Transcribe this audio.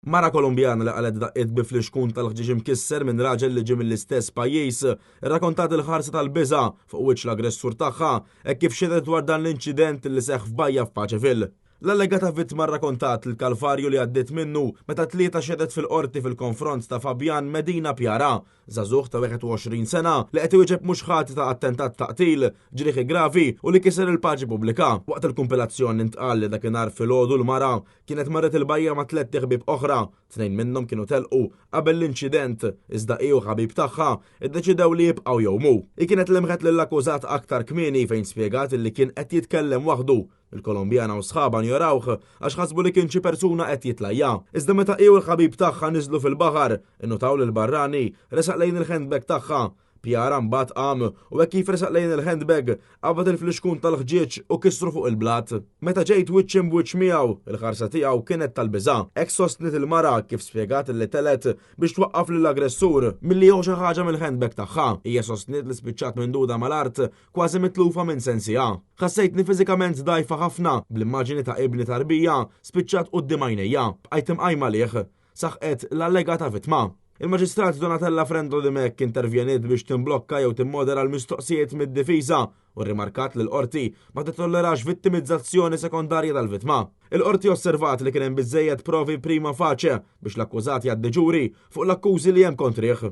Mara Kolumbjana li qalet daqqit bi fl-ixkun tal-ħġiġ imkisser minn raġel li ġie mill-istess pajjiż irrakkontat il-ħarsa tal-biża' fuq wiċċ l-aggressur tagħha hekk kif xedet dwar dan l-inċident li seħħ f'Bajja f'Paċeville. L-allegata vittma rrakkontat il-kalvarju li għaddiet minnu meta tlieta xedet fil-qorti fil-konfront ta' Fabian Medina Pjara, żagħżugħ ta' 21 sena li qed iwieġeb mhux ħati ta' attentat ta' qtil, ġrieħi gravi u li kiser il-paċi pubblika. Waqt il-kumpilazzjoni ntqal li dakinhar filgħodu l-mara kienet marret il-Bajja ma' tliet ħbieb oħra, tnejn minnhom kienu telqu qabel l-inċident iżda hi u ħabib tagħha iddeċidew li jibqgħu jowmu. Hi kienet lemħet lill-akkużat aktar kmieni fejn spjegat li kien qed jitkellem waħdu. Il-Kolombjana u sħaba njorawh għax ħasbu li kien xi persuna qed jitlajja. Iżda meta qiegħu l-ħabib tagħha niżlu fil-baħar, innutaw lil barrani resaq lejn il-handbag tagħha. Pjara mbagħad qam u hekk kif resaq lejn il-handbag qabad il-fliexkun tal-ħġieġ u kisru fuq il-blat. Meta ġejt wiċċ b'wiċċ miegħu, il-ħarsa tiegħu kienet tal-biża'. Hekk sostniet il-mara kif spjegat li telet biex twaqqaf lill-aggressur milli jew xi ħaġa mill-handbag tagħha. Hija sostniet li spiċċat minduda mal-art kważi mitlufa minn sensija. Ħassejtni fiżikament dgħajfa ħafna bl-immaġini ta' ibni tarbija spiċċat quddiem għajnejja bqajt imqajma lih, saħqet l-allegata vittma. Il-Maġistrat Donatella Frendo Dimek intervjeniet biex timblokka jew timmodera l-mistoqsijiet mid-difiża u rrimarkat li l-qorti ma titollerax vittimizzazzjoni sekondarja tal-vittma. Il-qorti osservat li kien hemm biżżejjed provi prima facie biex l-akkużat jgħaddi ġuri fuq l-akkużi li hemm kontrih.